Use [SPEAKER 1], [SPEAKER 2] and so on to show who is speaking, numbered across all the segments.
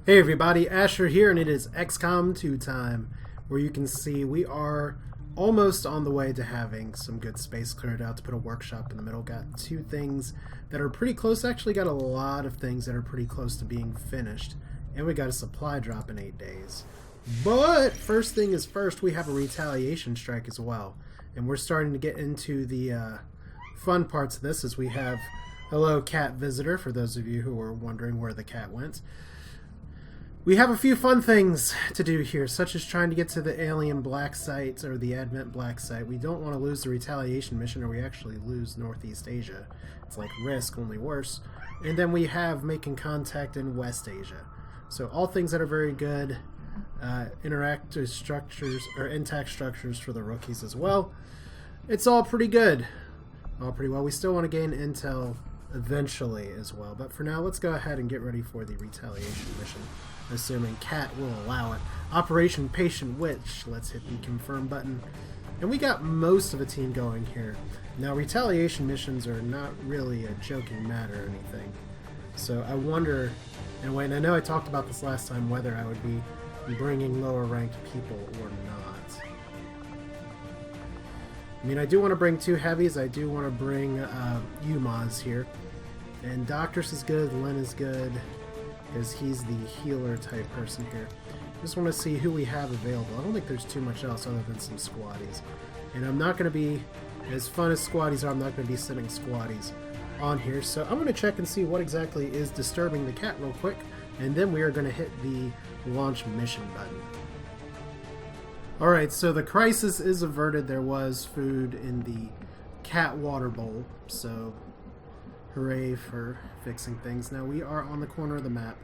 [SPEAKER 1] Hey everybody, Asher here, and it is XCOM 2 time, where you can see we are almost on the way to having some good space cleared out to put a workshop in the middle. Got two things that are pretty close, actually got a lot of things that are pretty close to being finished, and we got a supply drop in 8 days. But first thing is first, we have a retaliation strike as well, and we're starting to get into the fun parts of this as we have hello cat visitor, for those of you who are wondering where the cat went. We have a few fun things to do here, such as trying to get to the alien black site, or the Advent black site. We don't want to lose the retaliation mission, or we actually lose Northeast Asia. It's like Risk, only worse. And then we have making contact in West Asia. So all things that are very good. Interactive structures, or intact structures for the rookies as well. It's all pretty good. All pretty well. We still want to gain intel eventually as well. But for now, let's go ahead and get ready for the retaliation mission. Assuming Cat will allow it. Operation Patient Witch. Let's hit the confirm button. And we got most of the team going here. Now, retaliation missions are not really a joking matter or anything. So I wonder, and I know I talked about this last time, whether I would be bringing lower ranked people or not. I mean, I do want to bring two heavies. I do want to bring UMAs here. And Doctors is good, Lynn is good, because he's the healer type person here. Just want to see who we have available. I don't think there's too much else other than some squaddies. And I'm not going to be, as fun as squaddies are, I'm not going to be sending squaddies on here. So I'm going to check and see what exactly is disturbing the cat real quick. And then we are going to hit the launch mission button. Alright, so the crisis is averted. There was food in the cat water bowl. So hooray for fixing things. Now we are on the corner of the map,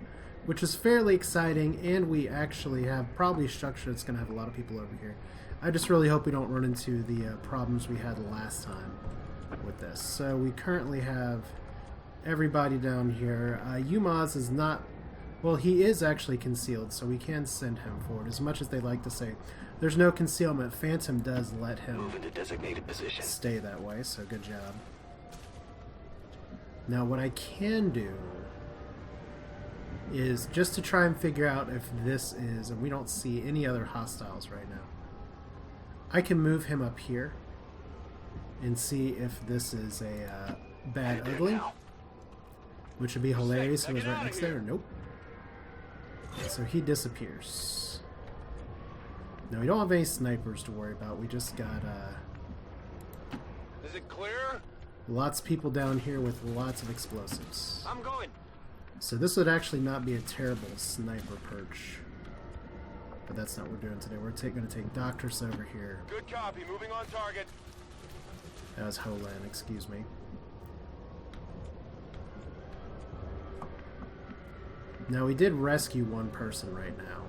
[SPEAKER 1] which is fairly exciting, and we actually have probably a structure that's going to have a lot of people over here. I just really hope we don't run into the problems we had last time with this. So we currently have everybody down here. Umaz is not, well, he is actually concealed, so we can send him forward. As much as they like to say there's no concealment, Phantom does let him
[SPEAKER 2] move into designated position.
[SPEAKER 1] Stay that way, so good job. Now what I can do is just to try and figure out if this is, and we don't see any other hostiles right now, I can move him up here and see if this is a bad ugly, which would be hilarious. He was right next there. Nope. So he disappears. Now we don't have any snipers to worry about. We just got
[SPEAKER 2] Is it clear?
[SPEAKER 1] lots of people down here with lots of explosives.
[SPEAKER 2] I'm going.
[SPEAKER 1] So this would actually not be a terrible sniper perch. But that's not what we're doing today. We're going to take Doctors over here.
[SPEAKER 2] Good copy. Moving on target.
[SPEAKER 1] That was Holan, excuse me. Now we did rescue one person right now.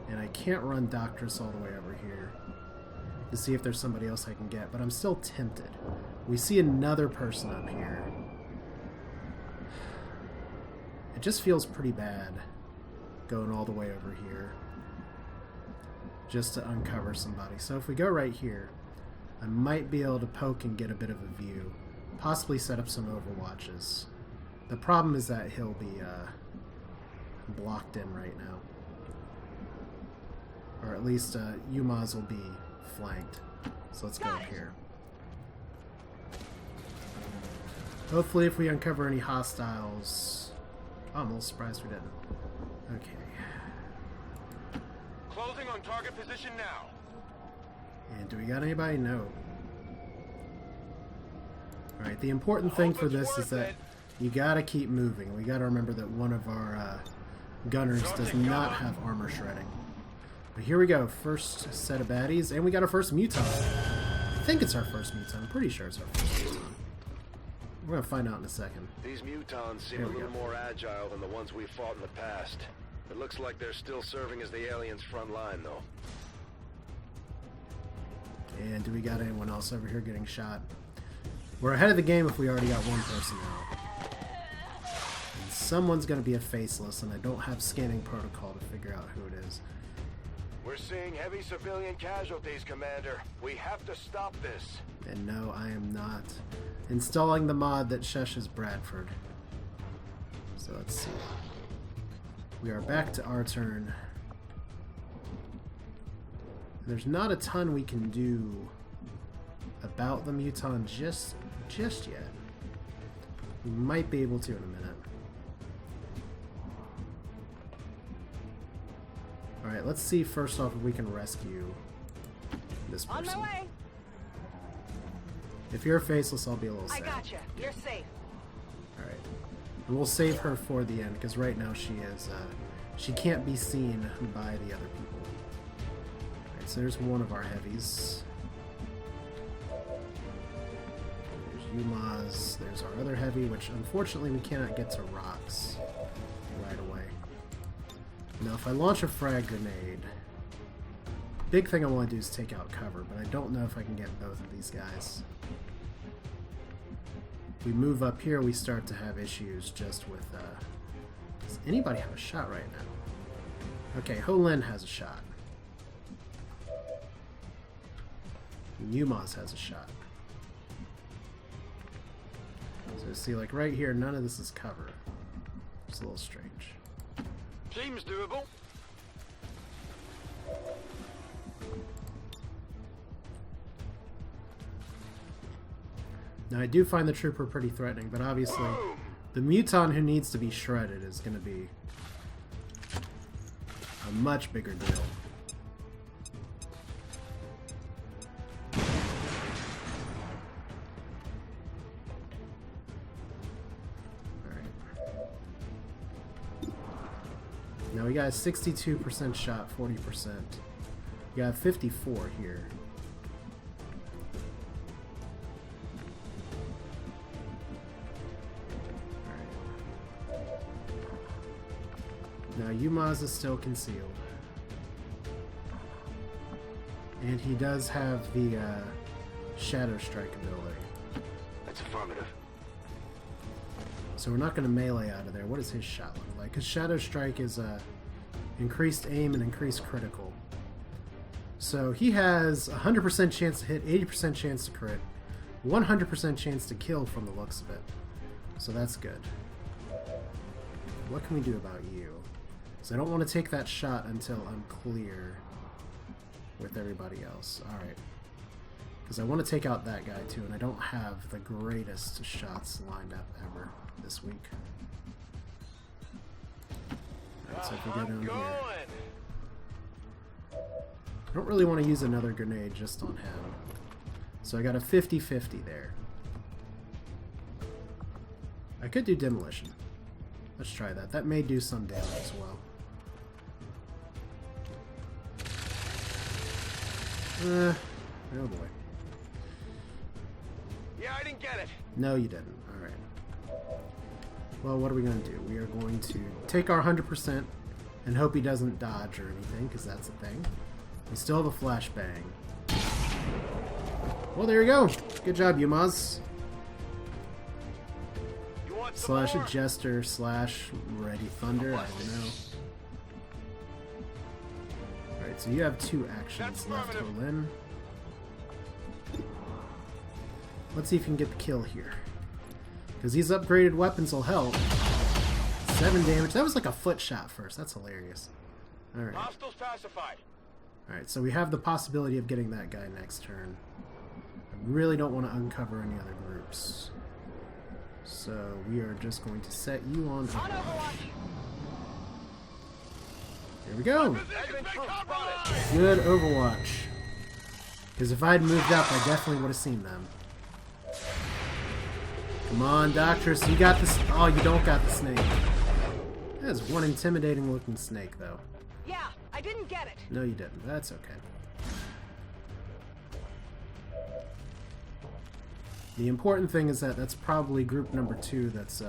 [SPEAKER 1] And I can't run Doctors all the way over here to see if there's somebody else I can get. But I'm still tempted. We see another person up here. It just feels pretty bad going all the way over here just to uncover somebody. So if we go right here, I might be able to poke and get a bit of a view. Possibly set up some overwatches. The problem is that he'll be blocked in right now. Or at least Umaz will be flanked. So let's go up here. Hopefully if we uncover any hostiles... Oh, I'm a little surprised we didn't. Okay.
[SPEAKER 2] Closing on target position now.
[SPEAKER 1] And do we got anybody? No. Alright, the important thing for this is that you gotta keep moving. We gotta remember that one of our gunners does not have armor shredding. But here we go. First set of baddies. And we got our first muton. I think it's our first muton. I'm pretty sure it's our first muton. We're going to find out in a second.
[SPEAKER 2] These mutons seem a little more agile than the ones we fought in the past. It looks like they're still serving as the aliens' front line, though.
[SPEAKER 1] And do we got anyone else over here getting shot? We're ahead of the game if we already got one person out. And someone's going to be a faceless, and I don't have scanning protocol to figure out who it is.
[SPEAKER 2] We're seeing heavy civilian casualties, Commander. We have to stop this.
[SPEAKER 1] And no, I am not installing the mod that shushes Bradford. So let's see. We are back to our turn. There's not a ton we can do about the Muton just yet. We might be able to in a minute. Alright, let's see first off if we can rescue this person.
[SPEAKER 3] On my way.
[SPEAKER 1] If you're faceless, I'll be a little sad.
[SPEAKER 3] I gotcha. You're safe.
[SPEAKER 1] Alright. And we'll save her for the end, because right now she is, she can't be seen by the other people. Alright, so there's one of our heavies. There's Yumaz. There's our other heavy, which unfortunately we cannot get to rocks right away. Now if I launch a frag grenade, big thing I want to do is take out cover, but I don't know if I can get both of these guys. If we move up here, we start to have issues just with, does anybody have a shot right now? Okay, Ho-Lin has a shot. And Yumaz has a shot. So see, like right here, none of this is cover. It's a little strange.
[SPEAKER 2] Seems doable.
[SPEAKER 1] Now I do find the trooper pretty threatening, but obviously the Muton who needs to be shredded is going to be a much bigger deal. Now we got a 62% shot, 40%. We got 54 here. Alright. Now Yumaz is still concealed. And he does have the Shadow Strike ability.
[SPEAKER 2] That's affirmative.
[SPEAKER 1] So we're not going to melee out of there. What does his shot look like? Because Shadow Strike is increased aim and increased critical. So he has 100% chance to hit, 80% chance to crit, 100% chance to kill from the looks of it. So that's good. What can we do about you? Because I don't want to take that shot until I'm clear with everybody else. Alright. Because I want to take out that guy too, and I don't have the greatest shots lined up ever this week. Alright, so if we go down here. I don't really want to use another grenade just on him. So I got a 50-50 there. I could do demolition. Let's try that. That may do some damage as well. Oh boy.
[SPEAKER 2] Yeah, I didn't get it.
[SPEAKER 1] No, you didn't. Alright. Well, what are we going to do? We are going to take our 100% and hope he doesn't dodge or anything, because that's a thing. We still have a flashbang. Well, there you go. Good job, Yumaz. Slash a jester, slash ready thunder. I don't know. Alright, so you have 2 actions left, Ho-Lin. Let's see if you can get the kill here. Because these upgraded weapons will help. 7 damage. That was like a foot shot first. That's hilarious. Alright.
[SPEAKER 2] Hostiles pacified.
[SPEAKER 1] Alright, so we have the possibility of getting that guy next turn. I really don't want to uncover any other groups. So we are just going to set you on Overwatch. Here we go! Good Overwatch. Because if I had moved up, I definitely would have seen them. Come on, Doctress, you got this. Oh, you don't got the snake. That's one intimidating looking snake, though.
[SPEAKER 3] Yeah, I didn't get it.
[SPEAKER 1] No, you didn't. That's okay. The important thing is that that's probably group number 2 that's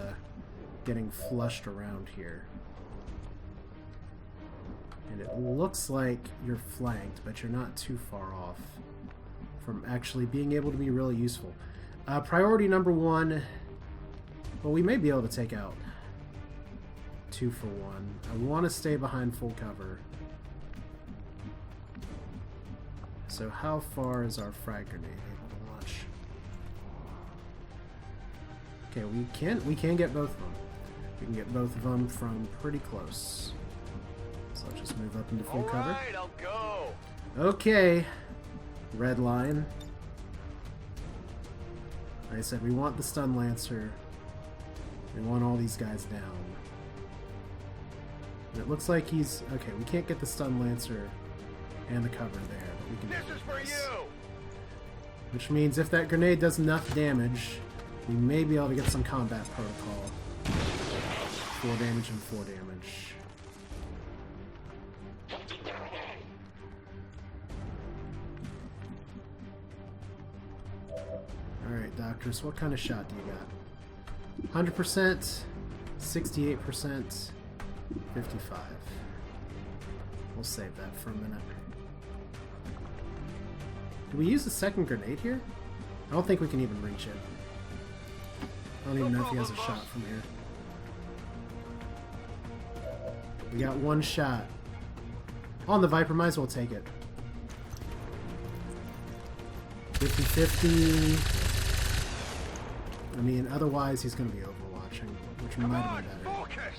[SPEAKER 1] getting flushed around here. And it looks like you're flanked, but you're not too far off from actually being able to be really useful. Priority number 1, well, we may be able to take out 2 for 1. I want to stay behind full cover. So how far is our frag grenade able to launch? Okay, we can get both of them. We can get both of them from pretty close. So I'll just move up into full
[SPEAKER 2] All
[SPEAKER 1] cover.
[SPEAKER 2] right, I'll go.
[SPEAKER 1] Okay. Red line. Like I said, we want the stun lancer. We want all these guys down. And it looks like he's... Okay, we can't get the stun lancer and the cover there, but we can
[SPEAKER 2] This
[SPEAKER 1] do
[SPEAKER 2] is for
[SPEAKER 1] this.
[SPEAKER 2] you.
[SPEAKER 1] Which means if that grenade does enough damage, we may be able to get some combat protocol. 4 damage and 4 damage. Alright, doctors, what kind of shot do you got? 100%, 68%, 55. We'll save that for a minute. Do we use the second grenade here? I don't think we can even reach it. I don't even know if he has a shot from here. We got one shot. On the Viper, might as well take it. 50-50. I mean, otherwise he's going to be overwatching, which might have been better.
[SPEAKER 2] Focus.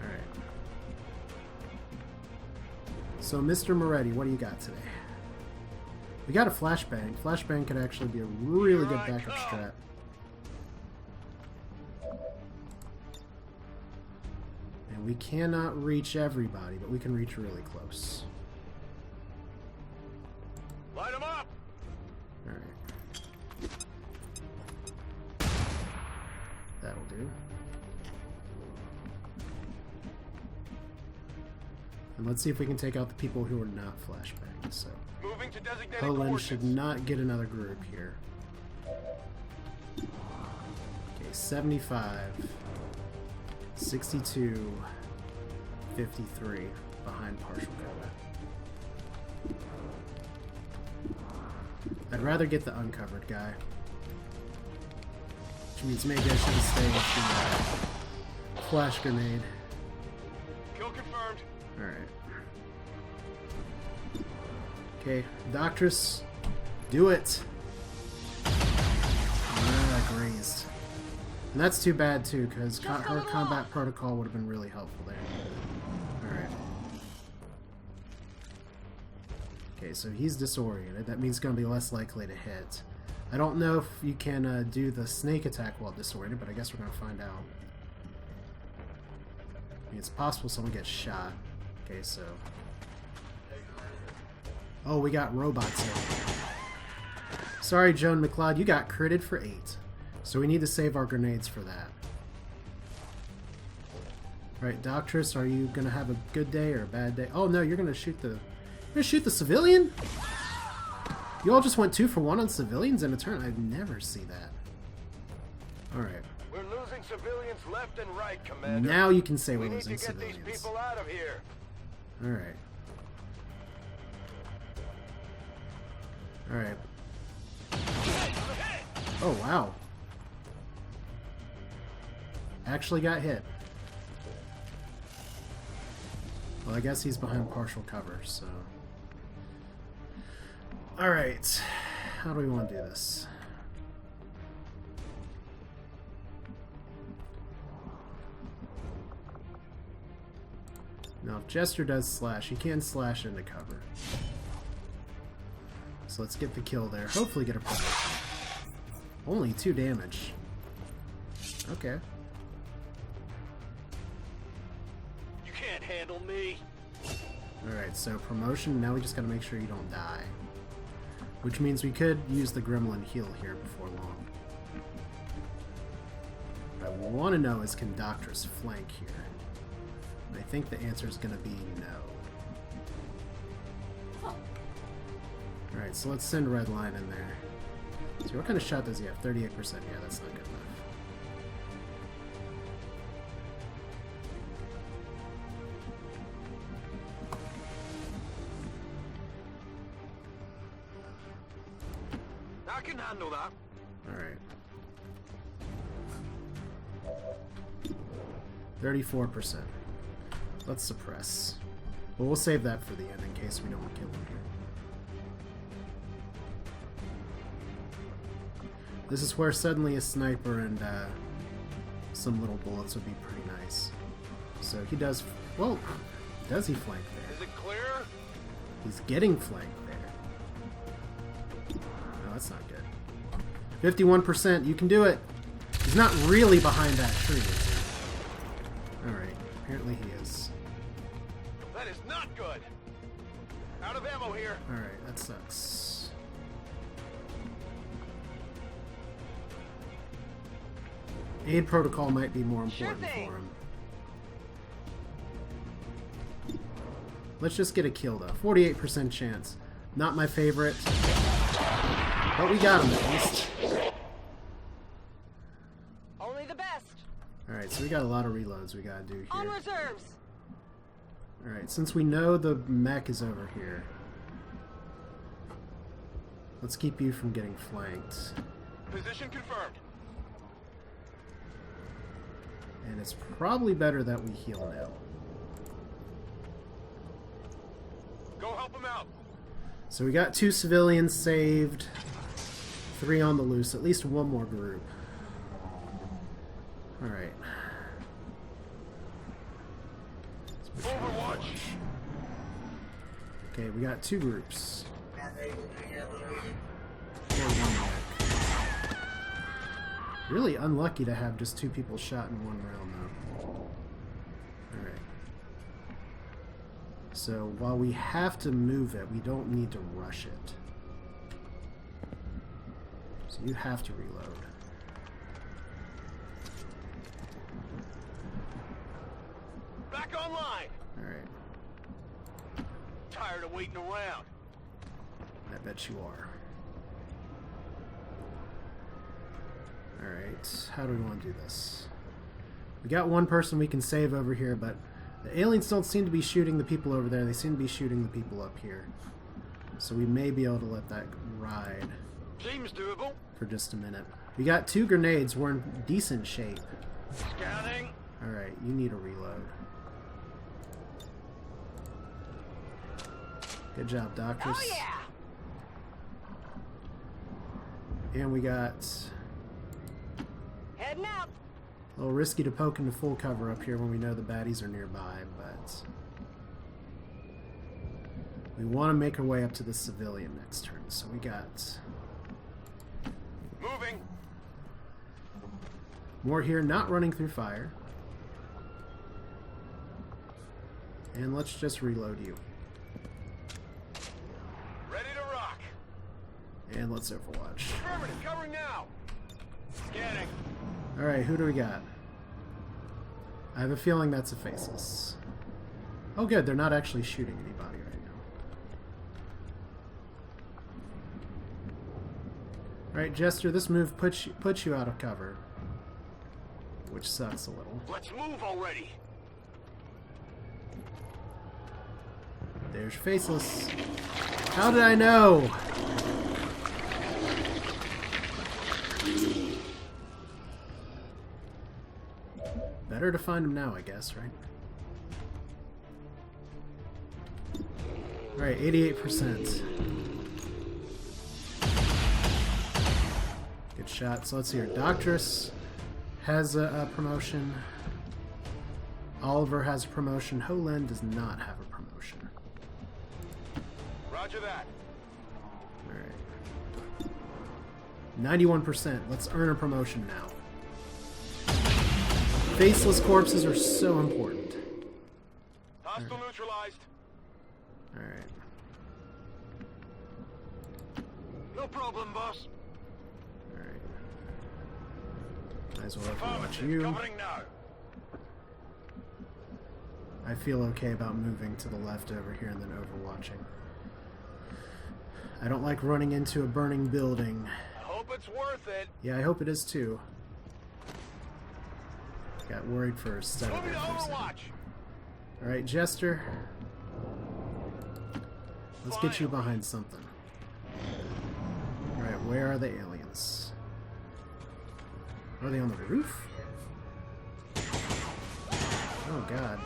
[SPEAKER 1] Alright. So, Mr. Moretti, what do you got today? We got a flashbang. Flashbang could actually be a really good backup strat. And we cannot reach everybody, but we can reach really close.
[SPEAKER 2] Light him up.
[SPEAKER 1] Alright. That'll do. And let's see if we can take out the people who are not flashbanged. So,
[SPEAKER 2] Moving to designated
[SPEAKER 1] Poland
[SPEAKER 2] coordinates.
[SPEAKER 1] should not get another group here. Okay, 75, 62, 53 behind partial cover. I'd rather get the uncovered guy. Which means maybe I should have stayed with the flash grenade.
[SPEAKER 2] Kill confirmed.
[SPEAKER 1] Alright. Okay, Doctress, do it! Ah, grazed. And that's too bad too, because her combat protocol would have been really helpful there. Alright. Okay, so he's disoriented. That means he's going to be less likely to hit. I don't know if you can do the snake attack while disoriented, but I guess we're going to find out. I mean, it's possible someone gets shot. Okay, so... Oh, we got robots here. Sorry, Joan McLeod, you got critted for 8. So we need to save our grenades for that. Alright, Doctress, are you gonna have a good day or a bad day? Oh no, you're gonna shoot the... You're gonna shoot the civilian? You all just went 2 for 1 on civilians in a turn? I'd never see that. Alright.
[SPEAKER 2] We're losing civilians left and right, Commander.
[SPEAKER 1] Now you can say we're
[SPEAKER 2] we need
[SPEAKER 1] losing
[SPEAKER 2] to get
[SPEAKER 1] civilians.
[SPEAKER 2] these people out of here.
[SPEAKER 1] Alright. Alright. Oh, wow. Actually got hit. Well, I guess he's behind partial cover, so... Alright. How do we want to do this? Now, if Jester does slash, he can slash into cover. So let's get the kill there. Hopefully get a promotion. Only 2 damage. Okay.
[SPEAKER 2] You can't handle me.
[SPEAKER 1] Alright, so promotion. Now we just gotta make sure you don't die. Which means we could use the Gremlin heal here before long. What I want to know is, can Doctress flank here? I think the answer is going to be no. Alright, so let's send Redline in there. So what kind of shot does he have? 38%. Yeah, that's not good enough.
[SPEAKER 2] I can handle that.
[SPEAKER 1] Alright. 34%. Let's suppress. But we'll save that for the end in case we don't kill him here. This is where suddenly a sniper and some little bullets would be pretty nice. So he does... Well, does he flank there?
[SPEAKER 2] Is it clear?
[SPEAKER 1] He's getting flanked there. No, that's not good. 51%. You can do it. He's not really behind that tree, is he? Alright. Apparently he is.
[SPEAKER 2] That is not good. Out of ammo here.
[SPEAKER 1] Alright, that sucks. Aid protocol might be more important for him. Let's just get a kill though. 48% chance. Not my favorite. But we got him at least.
[SPEAKER 3] Only the best.
[SPEAKER 1] Alright, so we got a lot of reloads we gotta do
[SPEAKER 3] On
[SPEAKER 1] here.
[SPEAKER 3] reserves.
[SPEAKER 1] Alright, since we know the mech is over here, let's keep you from getting flanked.
[SPEAKER 2] Position confirmed.
[SPEAKER 1] And it's probably better that we heal now.
[SPEAKER 2] Go help him out.
[SPEAKER 1] So we got 2 civilians saved, 3 on the loose, at least one more group. Alright.
[SPEAKER 2] Overwatch.
[SPEAKER 1] Okay, we got 2 groups. Really unlucky to have just 2 people shot in one round, though. Alright. So, while we have to move it, we don't need to rush it. So you have to reload.
[SPEAKER 2] Back online.
[SPEAKER 1] Alright.
[SPEAKER 2] Tired of waiting around.
[SPEAKER 1] I bet you are. Alright, how do we want to do this? We got one person we can save over here, but the aliens don't seem to be shooting the people over there. They seem to be shooting the people up here. So we may be able to let that ride
[SPEAKER 2] Seems doable.
[SPEAKER 1] for just a minute. We got 2 grenades. We're in decent shape.
[SPEAKER 2] Scanning.
[SPEAKER 1] Alright, you need a reload. Good job, Doctress.
[SPEAKER 3] Oh yeah.
[SPEAKER 1] And we got...
[SPEAKER 3] Heading out.
[SPEAKER 1] A little risky to poke into full cover up here when we know the baddies are nearby, but... we want to make our way up to the civilian next turn, so we got...
[SPEAKER 2] Moving.
[SPEAKER 1] more here, not running through fire. And let's just reload you.
[SPEAKER 2] Ready to rock.
[SPEAKER 1] And let's Overwatch.
[SPEAKER 2] Affirmative. Covering now. Scanning.
[SPEAKER 1] Alright, who do we got? I have a feeling that's a faceless. Oh good, they're not actually shooting anybody right now. Alright, Jester, this move puts you out of cover. Which sucks a little.
[SPEAKER 2] Let's move already.
[SPEAKER 1] There's faceless. How did I know? Better to find him now, I guess, right? Alright, 88%. Good shot. So let's see here. Doctress has a promotion. Oliver has a promotion. Holen does not have a promotion.
[SPEAKER 2] Roger that.
[SPEAKER 1] Alright. 91%. Let's earn a promotion now. Faceless corpses are so important.
[SPEAKER 2] Hostile neutralized.
[SPEAKER 1] Alright.
[SPEAKER 2] No problem, boss.
[SPEAKER 1] Alright. Might as well watch you.
[SPEAKER 2] Covering now.
[SPEAKER 1] I feel okay about moving to the left over here and then overwatching. I don't like running into a burning building.
[SPEAKER 2] I hope it's worth it.
[SPEAKER 1] Yeah, I hope it is too. Got worried for a second.
[SPEAKER 2] Moving to Overwatch.
[SPEAKER 1] Alright, Jester. Let's get you behind something. Alright, where are the aliens? Are they on the roof? Oh god.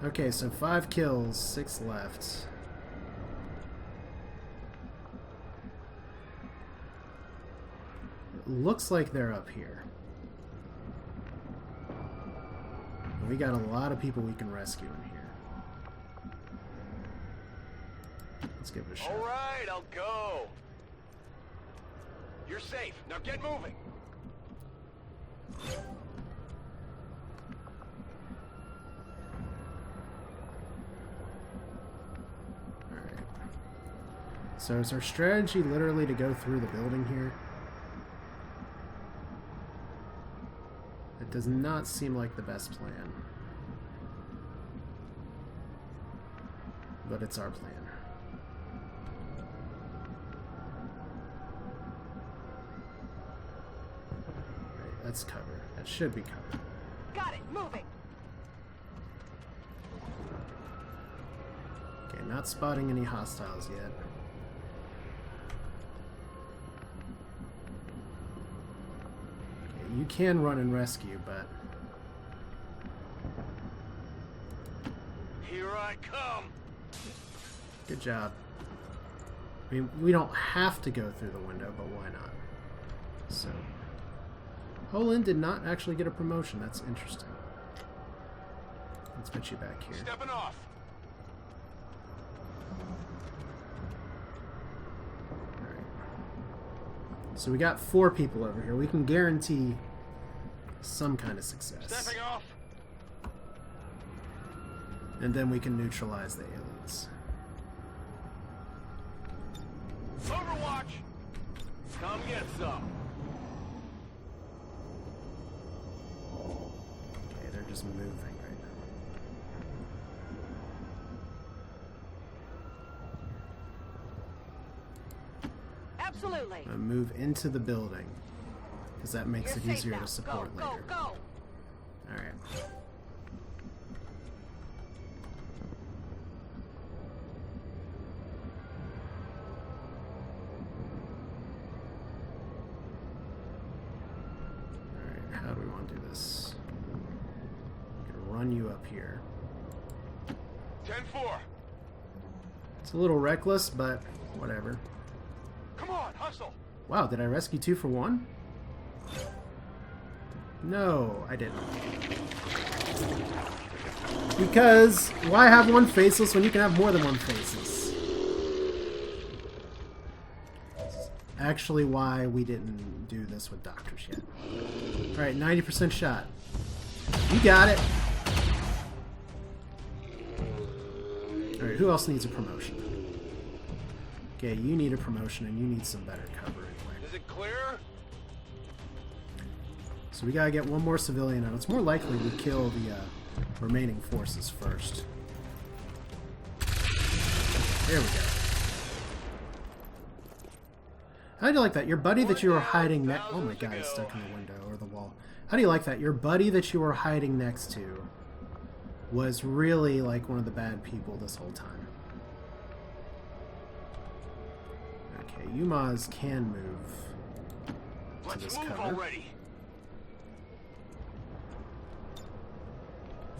[SPEAKER 1] Okay, so 5 kills, 6 left. looks like they're up here. We got a lot of people we can rescue in here. Let's give it a shot.
[SPEAKER 2] All right, I'll go. You're safe. Now get moving.
[SPEAKER 1] Alright. So is our strategy literally to go through the building here? It does not seem like the best plan. But it's our plan. Right, that's cover. That should be covered.
[SPEAKER 3] Got it. Moving.
[SPEAKER 1] Okay, not spotting any hostiles yet. You can run and rescue, but...
[SPEAKER 2] Here I come!
[SPEAKER 1] Good job. I mean, we don't have to go through the window, but why not? So... Holland did not actually get a promotion. That's interesting. Let's put you back here.
[SPEAKER 2] Stepping off!
[SPEAKER 1] So we got 4 people over here. We can guarantee some kind of success.
[SPEAKER 2] Stepping off!
[SPEAKER 1] And then we can neutralize the aliens.
[SPEAKER 2] Overwatch! Come get some!
[SPEAKER 1] Okay, they're just moving right now.
[SPEAKER 3] Absolutely.
[SPEAKER 1] Move into the building, because that makes
[SPEAKER 3] You're
[SPEAKER 1] it
[SPEAKER 3] safe
[SPEAKER 1] easier
[SPEAKER 3] now.
[SPEAKER 1] to support
[SPEAKER 3] go,
[SPEAKER 1] later.
[SPEAKER 3] Go, go.
[SPEAKER 1] Alright. Alright, how do we want to do this? I'm gonna run you up here.
[SPEAKER 2] 10-4!
[SPEAKER 1] It's a little reckless, but whatever.
[SPEAKER 2] Come on, hustle!
[SPEAKER 1] Wow, did I rescue 2 for 1? No, I didn't. Because why have one faceless when you can have more than one faceless? Actually, why we didn't do this with doctors yet. Alright, 90% shot. You got it! Alright, who else needs a promotion? Okay, you need a promotion and you need some better cover anyway.
[SPEAKER 2] Is it clear?
[SPEAKER 1] So we gotta get one more civilian out. It's more likely we kill the remaining forces first. There we go. How do you like that? Your buddy that you were hiding next... Oh my god, he's stuck in the window or the wall. How do you like that? Your buddy that you were hiding next to was really like one of the bad people this whole time. Okay, Umaz can move to this
[SPEAKER 2] Let's move
[SPEAKER 1] cover.
[SPEAKER 2] already!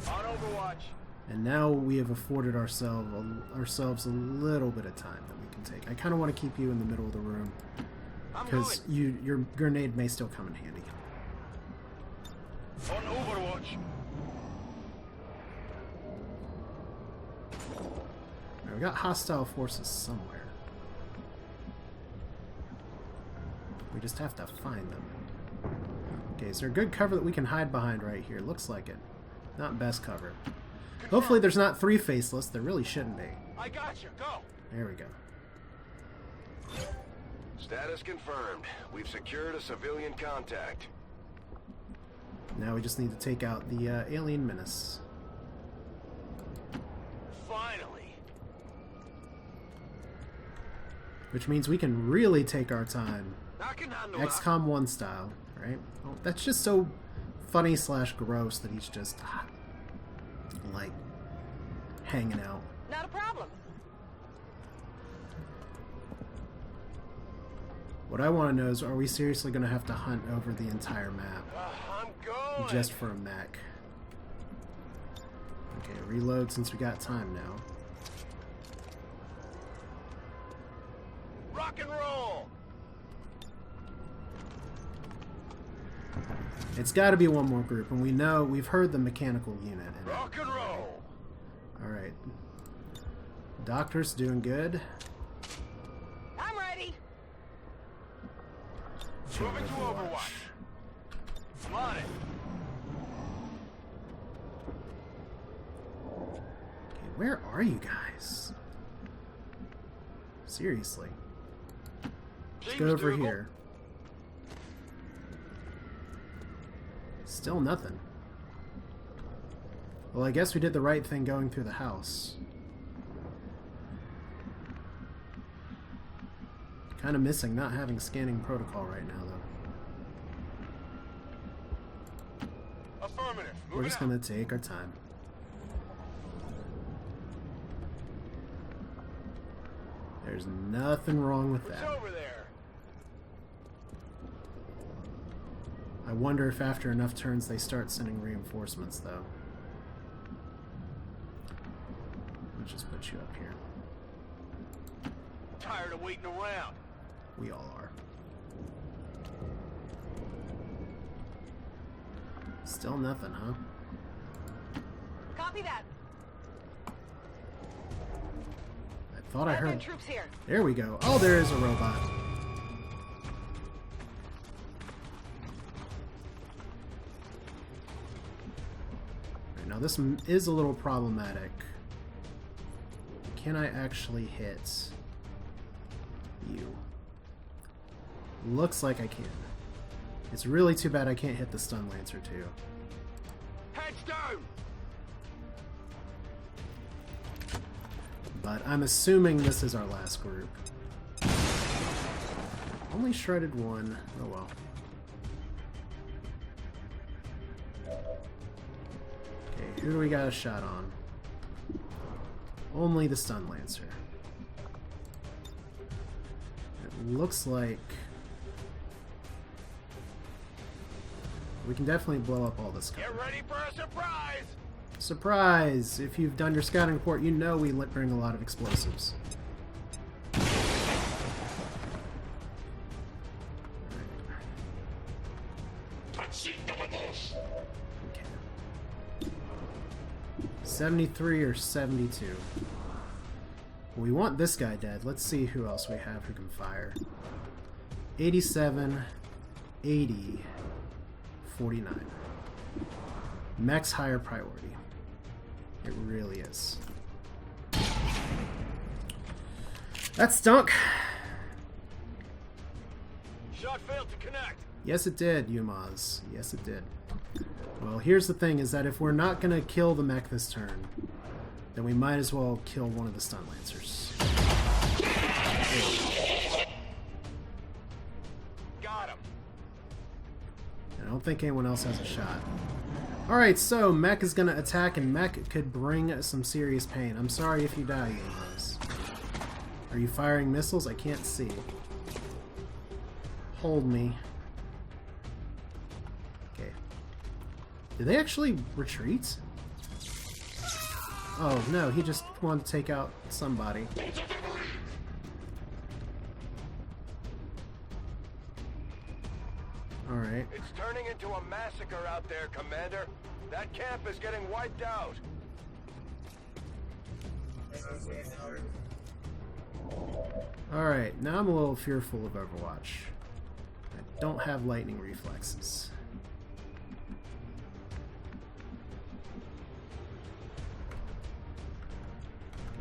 [SPEAKER 2] On Overwatch!
[SPEAKER 1] And now we have afforded ourselves a little bit of time that we can take. I kind of want to keep you in the middle of the room because your grenade may still come in handy.
[SPEAKER 2] On Overwatch!
[SPEAKER 1] Right, we got hostile forces somewhere. We just have to find them. Okay, is there good cover that we can hide behind right here? Looks like it. Not best cover. Hopefully there's not 3 faceless. There really shouldn't be.
[SPEAKER 2] I got you. Go.
[SPEAKER 1] There we go.
[SPEAKER 2] Status confirmed. We've secured a civilian contact.
[SPEAKER 1] Now we just need to take out the alien menace.
[SPEAKER 2] Finally.
[SPEAKER 1] Which means we can really take our time.
[SPEAKER 2] Knocking on the
[SPEAKER 1] XCOM 1 style, right? Oh, that's just so funny / gross that he's just like hanging out.
[SPEAKER 3] Not a problem.
[SPEAKER 1] What I want to know is, are we seriously going to have to hunt over the entire map
[SPEAKER 2] I'm going.
[SPEAKER 1] just for a mech? Okay, reload since we got time now.
[SPEAKER 2] Rock and roll.
[SPEAKER 1] It's got to be one more group, and we've heard the mechanical unit.
[SPEAKER 2] Rock and roll.
[SPEAKER 1] All right. Doctor's doing good.
[SPEAKER 3] I'm ready.
[SPEAKER 2] Moving to Overwatch. I'm on it.
[SPEAKER 1] Okay, where are you guys? Seriously. Let's go over here. Still nothing. Well, I guess we did the right thing going through the house. Kind of missing not having scanning protocol right now, though.
[SPEAKER 2] Affirmative.
[SPEAKER 1] We're just going to take our time. There's nothing wrong with that.
[SPEAKER 2] Over there.
[SPEAKER 1] I wonder if after enough turns they start sending reinforcements, though. Let's just put you up here.
[SPEAKER 2] Tired of waiting around.
[SPEAKER 1] We all are. Still nothing, huh?
[SPEAKER 3] Copy that.
[SPEAKER 1] I thought I heard...
[SPEAKER 3] Troops here.
[SPEAKER 1] There we go. Oh, there is a robot. Right, now this is a little problematic. Can I actually hit you? Looks like I can. It's really too bad I can't hit the stun lancer too.
[SPEAKER 2] Heads down.
[SPEAKER 1] But I'm assuming this is our last group. Only shredded one. Oh well. Okay, who do we got a shot on? Only the stun lancer. It looks like we can definitely blow up all this cover.
[SPEAKER 2] Get ready for a surprise.
[SPEAKER 1] Surprise! If you've done your scouting report, you know we bring a lot of explosives. Okay. 73 or 72. We want this guy dead. Let's see who else we have who can fire. 87, 80, 49. Mech's higher priority. It really is. That stunk!
[SPEAKER 2] Shot failed to connect.
[SPEAKER 1] Yes it did, Yumaz. Yes it did. Well, here's the thing, is that if we're not gonna kill the mech this turn, then we might as well kill one of the stun lancers.
[SPEAKER 2] Got him.
[SPEAKER 1] I don't think anyone else has a shot. Alright, so mech is gonna attack, and mech could bring some serious pain. I'm sorry if you die, Yumaz. Are you firing missiles? I can't see. Hold me. Okay. Did they actually retreat? Oh, no, he just wanted to take out somebody. Alright.
[SPEAKER 2] It's turning into a massacre out there, Commander. That camp is getting wiped out.
[SPEAKER 1] Alright, now I'm a little fearful of Overwatch. I don't have lightning reflexes.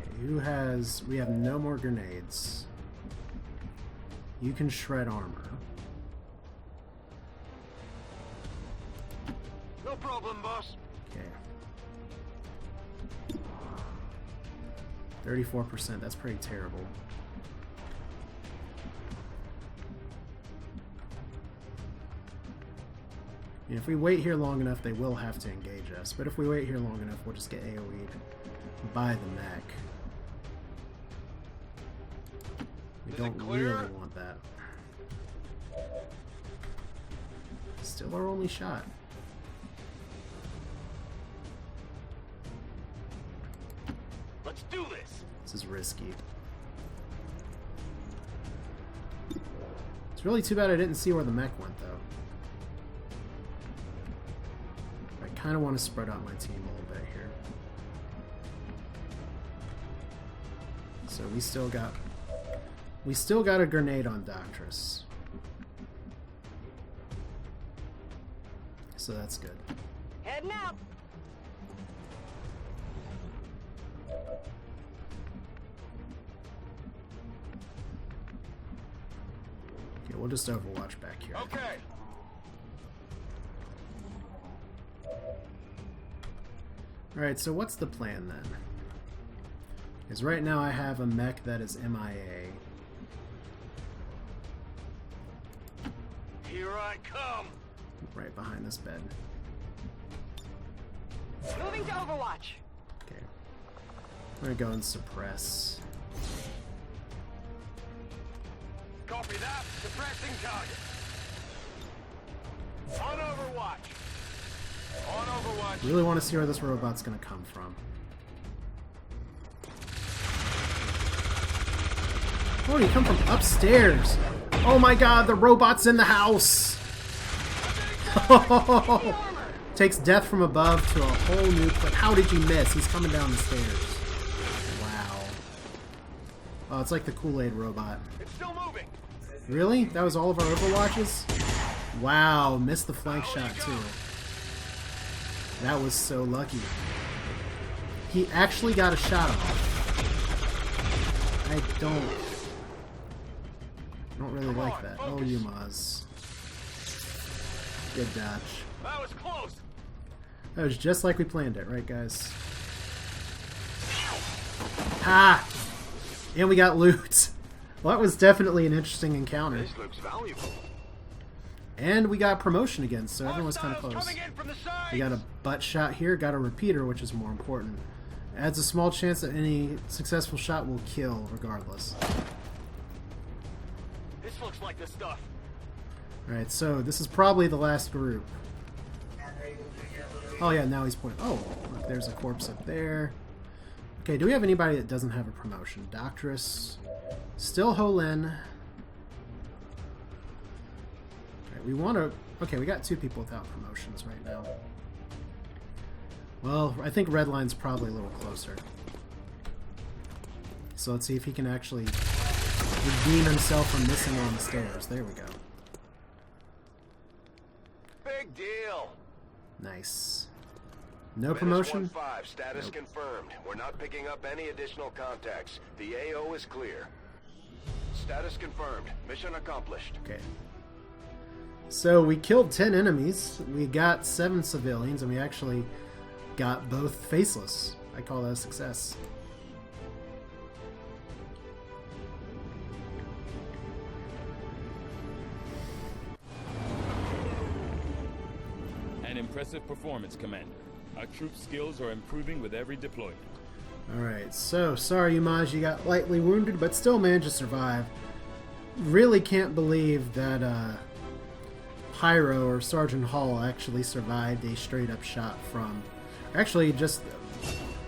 [SPEAKER 1] Okay, who has... We have no more grenades. You can shred armor.
[SPEAKER 2] No problem, boss.
[SPEAKER 1] Okay. 34%, that's pretty terrible. If we wait here long enough, they will have to engage us. But if we wait here long enough, we'll just get AoE'd by the mech. We don't really want that. Still our only shot.
[SPEAKER 2] Let's do this.
[SPEAKER 1] This is risky. It's really too bad I didn't see where the mech went, though. kind of want to spread out my team a little bit here. So we still got a grenade on Doctress. So that's good.
[SPEAKER 3] Heading out.
[SPEAKER 1] Okay, we'll just overwatch back here.
[SPEAKER 2] Okay.
[SPEAKER 1] Alright, so what's the plan then? Because right now I have a mech that is MIA.
[SPEAKER 2] Here I come.
[SPEAKER 1] Right behind this bed.
[SPEAKER 3] Moving to Overwatch.
[SPEAKER 1] Okay. I'm gonna go and suppress.
[SPEAKER 2] Copy that. Suppressing target. On Overwatch. On Overwatch.
[SPEAKER 1] Really want to see where this robot's gonna come from. Oh, you come from upstairs. Oh my god, the robot's in the house. Takes death from above to a whole new place. How did you miss? He's coming down the stairs. Wow. Oh, it's like the Kool-Aid robot.
[SPEAKER 2] It's still moving.
[SPEAKER 1] Really? That was all of our Overwatches? Wow, missed the flank shot too. That was so lucky. He actually got a shot off. I don't really like that. Oh, you Maz. Good dodge.
[SPEAKER 2] That was close.
[SPEAKER 1] That was just like we planned it, right, guys? Ha! And we got loot. Well, that was definitely an interesting encounter.
[SPEAKER 2] This looks valuable.
[SPEAKER 1] And we got promotion again, so everyone was kind of
[SPEAKER 2] Hostiles
[SPEAKER 1] close.
[SPEAKER 2] coming in from the side.
[SPEAKER 1] We got a butt shot here, got a repeater, which is more important. Adds a small chance that any successful shot will kill, regardless.
[SPEAKER 2] This looks like the stuff.
[SPEAKER 1] Alright, so this is probably the last group. Oh yeah, now he's pointing. Oh, look, there's a corpse up there. Okay, do we have anybody that doesn't have a promotion? Doctress. Still Holin. Alright, we want to... Okay, we got 2 people without promotions right now. Well, I think Redline's probably a little closer. So let's see if he can actually redeem himself from missing on the stairs. There we go.
[SPEAKER 2] Big deal.
[SPEAKER 1] Nice. No promotion?
[SPEAKER 2] -1-5, status
[SPEAKER 1] Nope.
[SPEAKER 2] confirmed. We're not picking up any additional contacts. The AO is clear. Status confirmed. Mission accomplished.
[SPEAKER 1] Okay. So we killed 10 enemies, we got 7 civilians, and we actually got both faceless. I call that a success.
[SPEAKER 4] An impressive performance, Commander. Our troops' skills are improving with every deployment.
[SPEAKER 1] Alright, so sorry Umaj, you got lightly wounded, but still managed to survive. Really can't believe that Pyro or Sergeant Hall actually survived a straight up shot from... Actually, just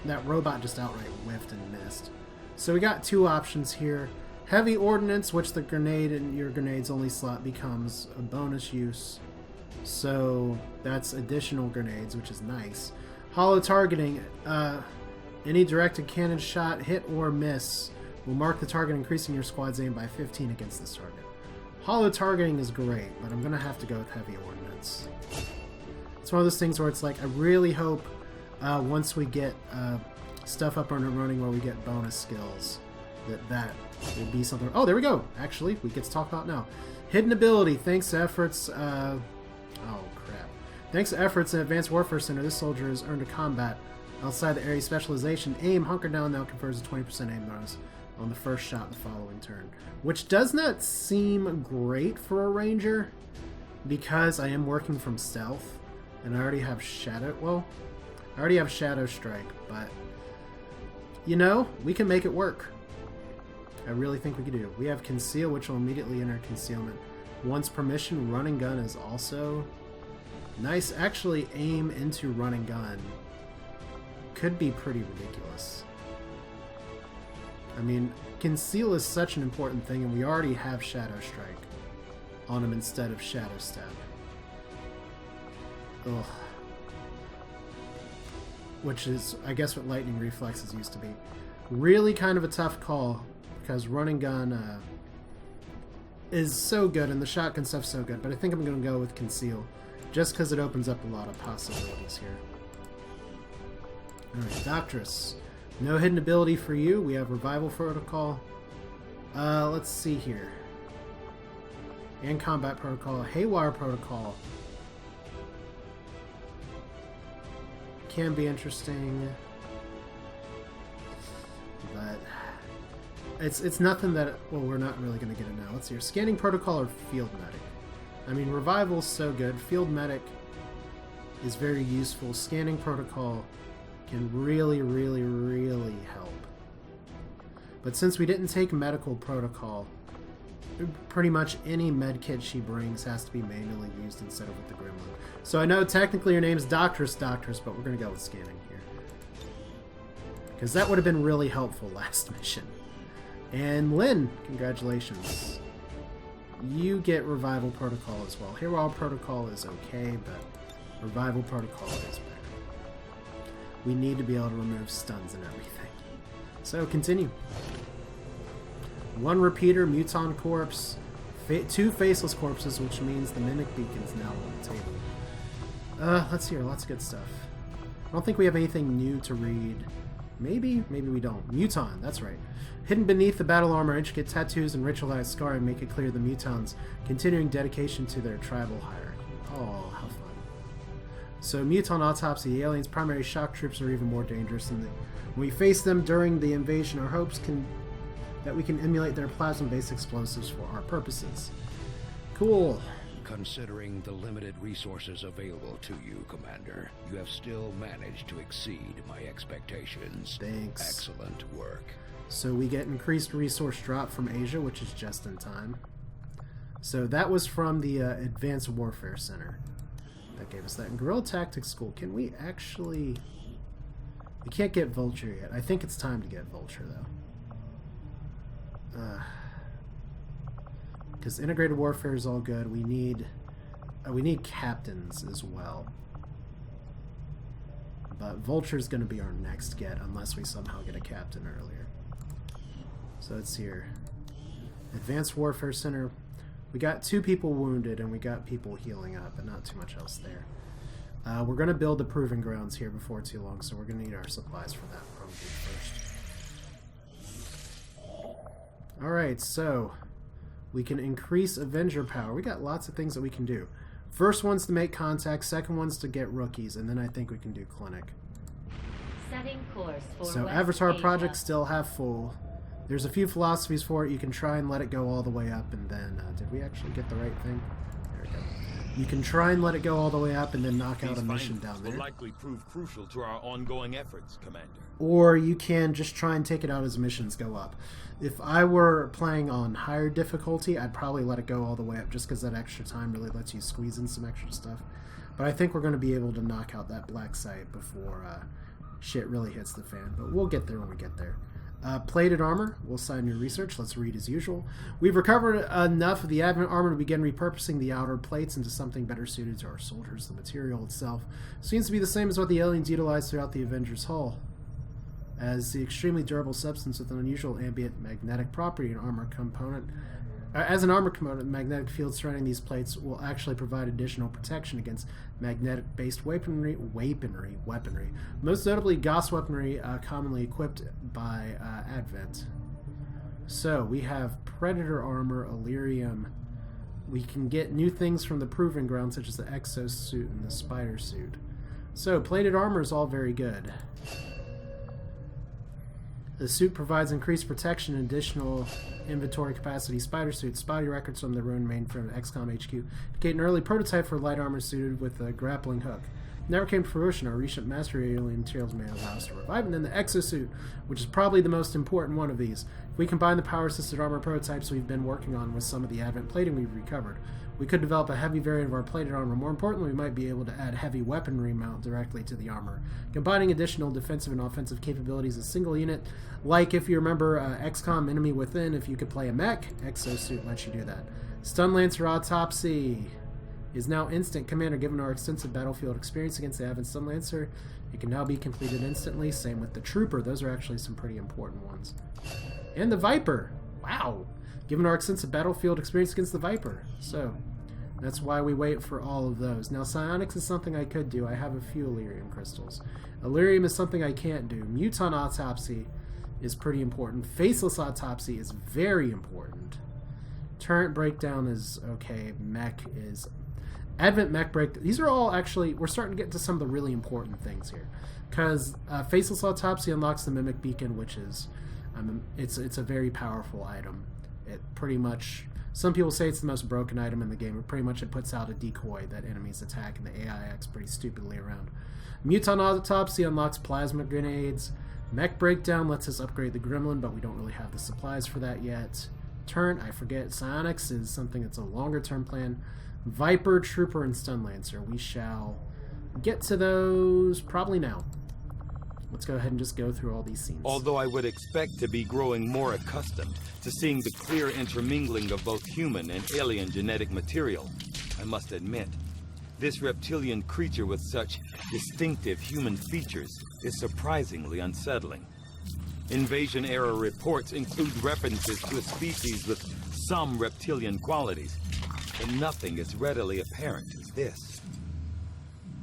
[SPEAKER 1] that robot just outright whiffed and missed. So we got 2 options here. Heavy Ordnance, which the grenade in your grenade's only slot becomes a bonus use. So that's additional grenades, which is nice. Hollow targeting. Any directed cannon shot, hit or miss, will mark the target, increasing your squad's aim by 15 against this target. Hollow targeting is great, but I'm going to have to go with heavy ordnance. It's one of those things where it's like, I really hope once we get stuff up and running where we get bonus skills, that will be something... Oh, there we go! Actually, we get to talk about now. Hidden ability. Thanks to efforts... oh, crap. Thanks to efforts in Advanced Warfare Center, this soldier has earned a combat outside the area specialization. Aim, hunker down now confers a 20% aim bonus on the first shot in the following turn. Which does not seem great for a ranger, because I am working from stealth, and I already have Shadow... Well, I already have Shadow Strike, but... You know, we can make it work. I really think we can do. We have Conceal, which will immediately enter concealment. Once permission, Run and Gun is also... Nice. Actually, aim into Run and Gun could be pretty ridiculous. I mean, Conceal is such an important thing, and we already have Shadow Strike on him instead of Shadow Step. Ugh. which is, I guess, what lightning reflexes used to be. Really kind of a tough call, because running gun is so good, and the shotgun stuff's so good, but I think I'm going to go with conceal, just because it opens up a lot of possibilities here. Alright, Doctress. No hidden ability for you. We have Revival Protocol. Let's see here. And Combat Protocol. Haywire Protocol. Can be interesting. But it's nothing that... Well, we're not really going to get it now. Let's see here. Scanning Protocol or Field Medic. I mean, Revival's so good. Field Medic is very useful. Scanning Protocol can really, really, really help. But since we didn't take Medical Protocol, pretty much any med kit she brings has to be manually used instead of with the Gremlin. So I know technically your name's Doctress, but we're going to go with Scanning here. Because that would have been really helpful last mission. And Lynn, congratulations. You get Revival Protocol as well. Hero Protocol is okay, but Revival Protocol is better. We need to be able to remove stuns and everything. So, continue. 1 repeater, Muton Corpse, 2 Faceless Corpses, which means the Mimic Beacon's now on the table. Let's see here, lots of good stuff. I don't think we have anything new to read. Maybe we don't. Muton, that's right. Hidden beneath the battle armor, intricate tattoos and ritualized scarring make it clear the Mutons' continuing dedication to their tribal hierarchy. Oh, how fun. So, Muton Autopsy, the aliens' primary shock troops are even more dangerous than when we face them during the invasion. Our hopes that we can emulate their plasma-based explosives for our purposes. Cool.
[SPEAKER 5] Considering the limited resources available to you, Commander, you have still managed to exceed my expectations.
[SPEAKER 1] Thanks.
[SPEAKER 5] Excellent work.
[SPEAKER 1] So we get increased resource drop from Asia, which is just in time. So that was from the Advanced Warfare Center. That gave us that. In Guerrilla Tactics School, can we actually... We can't get Vulture yet. I think it's time to get Vulture, though. Because Integrated Warfare is all good. We need captains as well. But Vulture's going to be our next get, unless we somehow get a captain earlier. So it's here. Advanced Warfare Center. We got 2 people wounded, and we got people healing up, but not too much else there. We're going to build the Proving Grounds here before too long, so we're going to need our supplies for that probably first. Alright, so we can increase Avenger power. We got lots of things that we can do. First one's to make contact, second one's to get rookies, and then I think we can do Clinic.
[SPEAKER 6] Setting course for
[SPEAKER 1] So
[SPEAKER 6] West
[SPEAKER 1] Avatar
[SPEAKER 6] Asia.
[SPEAKER 1] Project still half full. There's a few philosophies for it. You can try and let it go all the way up, and then... did we actually get the right thing? There we go. You can try and let it go all the way up and then knock out a mission down there.
[SPEAKER 4] Will likely prove crucial to our ongoing efforts, Commander.
[SPEAKER 1] Or you can just try and take it out as missions go up. If I were playing on higher difficulty, I'd probably let it go all the way up just because that extra time really lets you squeeze in some extra stuff. But I think we're going to be able to knock out that black site before shit really hits the fan. But we'll get there when we get there. Plated armor. We'll sign new research. Let's read as usual. We've recovered enough of the Advent armor to begin repurposing the outer plates into something better suited to our soldiers. The material itself seems to be the same as what the aliens utilized throughout the Avengers Hull. As the extremely durable substance with an unusual ambient magnetic property, an armor component. As an armor component, the magnetic field surrounding these plates will actually provide additional protection against magnetic-based weaponry. Most notably, Gauss weaponry commonly equipped by Advent. So, we have Predator armor, Illyrium. We can get new things from the Proving Ground, such as the exosuit and the spider suit. So, plated armor is all very good. The suit provides increased protection and additional inventory capacity. Spider suit. Spotty records from the ruined mainframe of XCOM HQ indicate an early prototype for light armor suited with a grappling hook. Never came to fruition. Our recent master alien materials may allow us to revive it. And then the exosuit, which is probably the most important one of these. If we combine the power-assisted armor prototypes we've been working on with some of the Advent plating we've recovered, we could develop a heavy variant of our plated armor. More importantly, we might be able to add heavy weaponry mount directly to the armor, combining additional defensive and offensive capabilities as a single unit. Like, if you remember XCOM Enemy Within, if you could play a mech, Exosuit lets you do that. Stun Lancer Autopsy. is now instant. Commander, given our extensive battlefield experience against the Advent Sunlancer, it can now be completed instantly. Same with the Trooper. Those are actually some pretty important ones. And the Viper. Wow. Given our extensive battlefield experience against the Viper. So, that's why we wait for all of those. Now, psionics is something I could do. I have a few Illyrium crystals. Illyrium is something I can't do. Muton Autopsy is pretty important. Faceless Autopsy is very important. Turret Breakdown is okay. Mech is... Advent Mech Break... These are all actually... We're starting to get to some of the really important things here. Because Faceless Autopsy unlocks the Mimic Beacon, which is... it's a very powerful item. It pretty much... Some people say it's the most broken item in the game, but pretty much it puts out a decoy that enemies attack, and the AI acts pretty stupidly around. Muton Autopsy unlocks plasma grenades. Mech Breakdown lets us upgrade the Gremlin, but we don't really have the supplies for that yet. Turn, I forget. Psionics is something that's a longer-term plan. Viper, Trooper, and Stunlancer. We shall get to those probably now. Let's go ahead and just go through all these scenes.
[SPEAKER 4] Although I would expect to be growing more accustomed to seeing the clear intermingling of both human and alien genetic material, I must admit, this reptilian creature with such distinctive human features is surprisingly unsettling. Invasion-era reports include references to a species with some reptilian qualities, but nothing as readily apparent as this.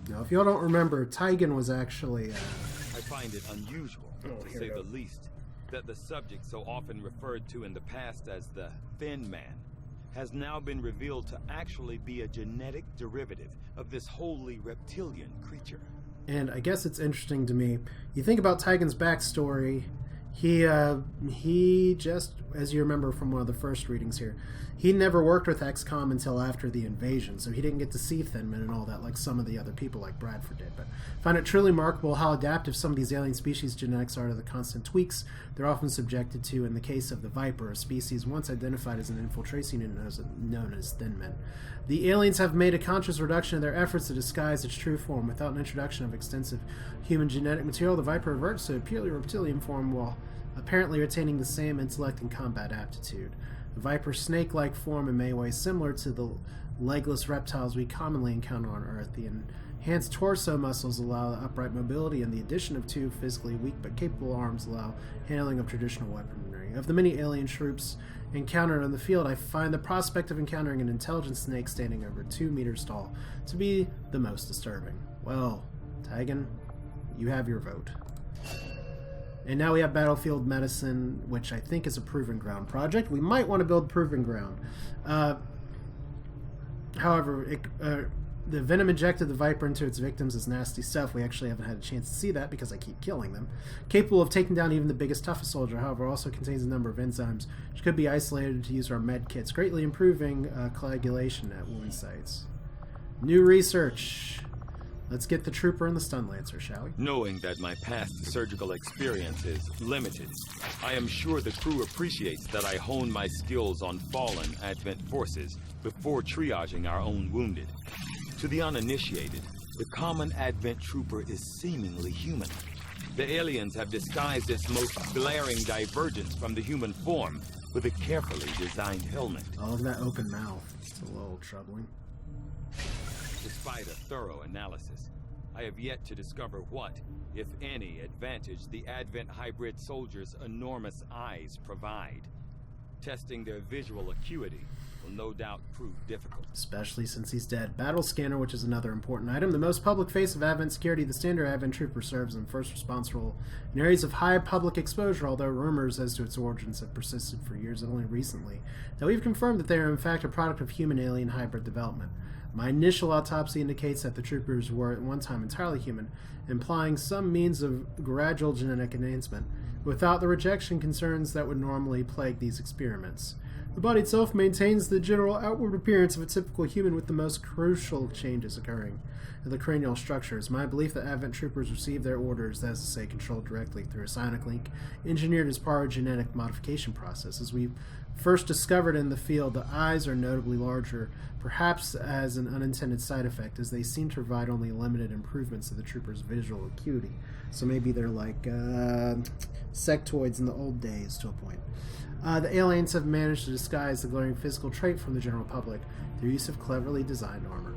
[SPEAKER 1] Now, if y'all don't remember, Tygan was actually...
[SPEAKER 4] I find it unusual, to say the least, that the subject so often referred to in the past as the Thin Man has now been revealed to actually be a genetic derivative of this wholly reptilian creature.
[SPEAKER 1] And I guess it's interesting to me. You think about Tygan's backstory. He just, as you remember from one of the first readings here, he never worked with XCOM until after the invasion, so he didn't get to see Thin Men and all that like some of the other people like Bradford did. But I find it truly remarkable how adaptive some of these alien species' genetics are to the constant tweaks they're often subjected to. In the case of the Viper, a species once identified as an infiltration unit known as Thin Men. The aliens have made a conscious reduction of their efforts to disguise its true form. Without an introduction of extensive human genetic material, the Viper reverts to a purely reptilian form while apparently retaining the same intellect and combat aptitude. The Viper's snake-like form in many ways similar to the legless reptiles we commonly encounter on Earth. The enhanced torso muscles allow upright mobility, and the addition of two physically weak but capable arms allow handling of traditional weaponry. Of the many alien troops encountered on the field, I find the prospect of encountering an intelligent snake standing over 2 meters tall to be the most disturbing. Well, Tygan, you have your vote. And now we have Battlefield Medicine, which I think is a Proving Ground project. We might want to build Proving Ground. However, the venom injected the Viper into its victims is nasty stuff. We actually haven't had a chance to see that because I keep killing them. Capable of taking down even the biggest, toughest soldier, however, also contains a number of enzymes which could be isolated to use our med kits, greatly improving coagulation at wound sites. New research. Let's get the Trooper and the Stunlancer, shall we?
[SPEAKER 4] Knowing that my past surgical experience is limited, I am sure the crew appreciates that I hone my skills on fallen Advent forces before triaging our own wounded. To the uninitiated, the common Advent Trooper is seemingly human. The aliens have disguised its most glaring divergence from the human form with a carefully designed helmet.
[SPEAKER 1] Oh, look at that open mouth. It's a little troubling.
[SPEAKER 4] Despite a thorough analysis, I have yet to discover what, if any, advantage the Advent hybrid soldiers' enormous eyes provide. Testing their visual acuity will no doubt prove difficult.
[SPEAKER 1] Especially since he's dead. Battle Scanner, which is another important item. The most public face of Advent security, the standard Advent Trooper serves in first response role in areas of high public exposure, although rumors as to its origins have persisted for years and only recently. Now we've confirmed that they are in fact a product of human-alien hybrid development. My initial autopsy indicates that the troopers were at one time entirely human, implying some means of gradual genetic enhancement, without the rejection concerns that would normally plague these experiments. The body itself maintains the general outward appearance of a typical human, with the most crucial changes occurring in the cranial structures. My belief that Advent troopers receive their orders, that is to say, controlled directly through a psionic link, engineered as part of a genetic modification process. As we first discovered in the field, the eyes are notably larger, perhaps as an unintended side effect, as they seem to provide only limited improvements to the troopers' visual acuity. So maybe they're like sectoids in the old days to a point. The aliens have managed to disguise the glaring physical trait from the general public through use of cleverly designed armor.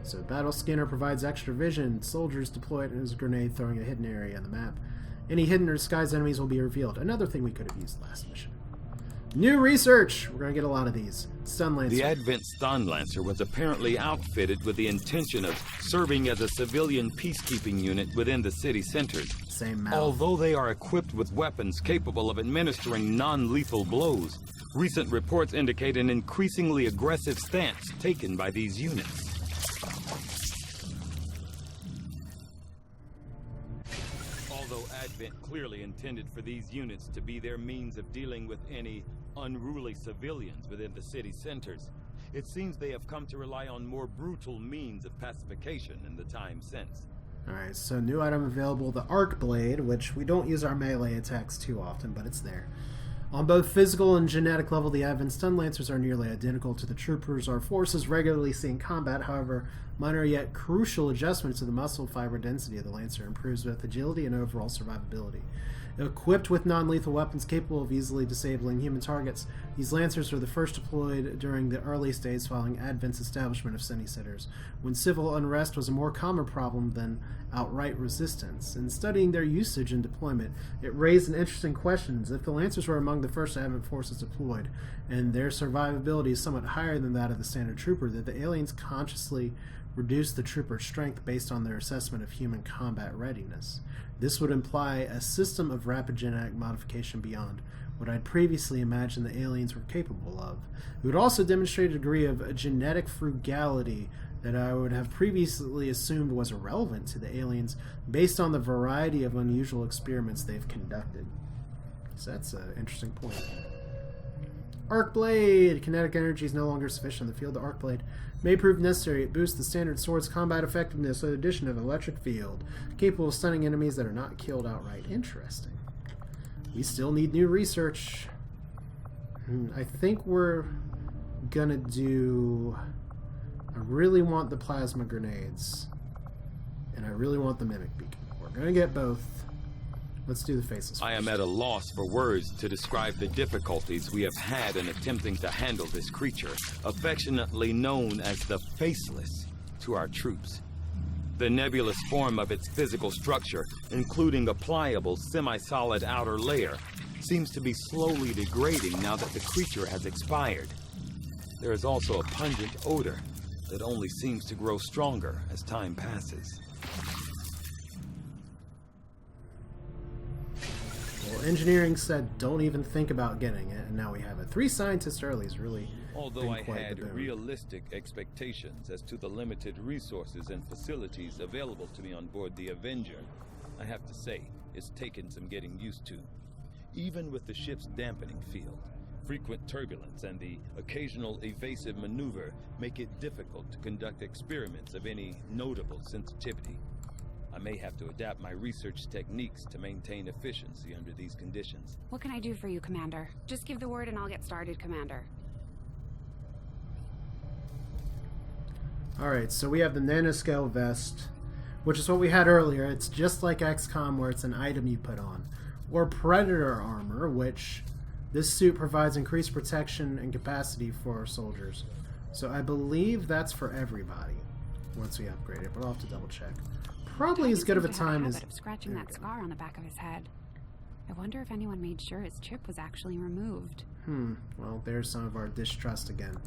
[SPEAKER 1] So Battle Scanner provides extra vision. Soldiers deploy it as a grenade throwing a hidden area on the map. Any hidden or disguised enemies will be revealed. Another thing we could have used last mission. New research! We're going to get a lot of these. Stun Lancer.
[SPEAKER 4] The Advent Stun Lancer was apparently outfitted with the intention of serving as a civilian peacekeeping unit within the city centers.
[SPEAKER 1] Same mouth.
[SPEAKER 4] Although they are equipped with weapons capable of administering non-lethal blows, recent reports indicate an increasingly aggressive stance taken by these units. Although Advent clearly intended for these units to be their means of dealing with any unruly civilians within the city centers, it seems they have come to rely on more brutal means of pacification in the time since.
[SPEAKER 1] Alright, so new item available, the Arc Blade, which we don't use our melee attacks too often, but it's there. On both physical and genetic level, the Advent Stun Lancers are nearly identical to the troopers our forces regularly see in combat. However, minor yet crucial adjustments to the muscle fiber density of the Lancer improves both agility and overall survivability. Equipped with non-lethal weapons capable of easily disabling human targets, these Lancers were the first deployed during the earliest days following Advent's establishment of city-sitters, when civil unrest was a more common problem than outright resistance. In studying their usage and deployment, it raised an interesting question. If the Lancers were among the first Advent forces deployed, and their survivability is somewhat higher than that of the standard trooper, did the aliens consciously reduce the trooper's strength based on their assessment of human combat readiness? This would imply a system of rapid genetic modification beyond what I'd previously imagined the aliens were capable of. It would also demonstrate a degree of genetic frugality that I would have previously assumed was irrelevant to the aliens based on the variety of unusual experiments they've conducted. So that's an interesting point. Arc Blade! Kinetic energy is no longer sufficient in the field. The Arc Blade may prove necessary. It boosts the standard sword's combat effectiveness with the addition of an electric field, capable of stunning enemies that are not killed outright. Interesting. We still need new research. I think we're gonna do... I really want the plasma grenades, and I really want the mimic beacon. We're gonna get both. Let's do the faceless.
[SPEAKER 4] I am at a loss for words to describe the difficulties we have had in attempting to handle this creature, affectionately known as the Faceless, to our troops. The nebulous form of its physical structure, including a pliable, semi-solid outer layer, seems to be slowly degrading now that the creature has expired. There is also a pungent odor that only seems to grow stronger as time passes.
[SPEAKER 1] Well, engineering said don't even think about getting it, and now we have it. 3 scientists early is really
[SPEAKER 4] Although I
[SPEAKER 1] quite
[SPEAKER 4] had
[SPEAKER 1] the boon.
[SPEAKER 4] realistic expectations as to the limited resources and facilities available to me on board the Avenger, I have to say, it's taken some getting used to. Even with the ship's dampening field, frequent turbulence and the occasional evasive maneuver make it difficult to conduct experiments of any notable sensitivity. I may have to adapt my research techniques to maintain efficiency under these conditions.
[SPEAKER 7] What can I do for you, Commander? Just give the word and I'll get started, Commander.
[SPEAKER 1] Alright, so we have the nanoscale vest, which is what we had earlier. It's just like XCOM, where it's an item you put on. Or Predator armor, which this suit provides increased protection and capacity for our soldiers. So I believe that's for everybody once we upgrade it, but I'll have to double check. Probably as good of a time as...
[SPEAKER 7] of scratching that scar on the back of his head. I wonder if anyone made sure his chip was actually removed.
[SPEAKER 1] Well, there's some of our distrust again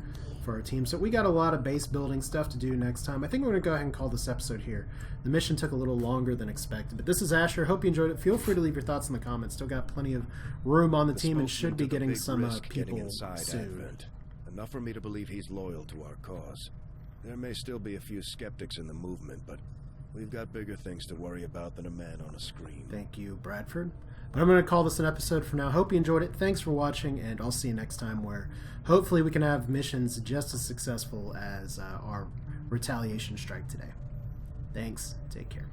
[SPEAKER 1] for our team. So we got a lot of base building stuff to do next time. I think we're going to go ahead and call this episode here. The mission took a little longer than expected. But this is Asher. Hope you enjoyed it. Feel free to leave your thoughts in the comments. Still got plenty of room on the team and should be getting some people soon.
[SPEAKER 8] Enough for me to believe he's loyal to our cause. There may still be a few skeptics in the movement, but we've got bigger things to worry about than a man on a screen.
[SPEAKER 1] Thank you, Bradford. But I'm going to call this an episode for now. Hope you enjoyed it. Thanks for watching, and I'll see you next time, where hopefully we can have missions just as successful as our Retaliation strike today. Thanks. Take care.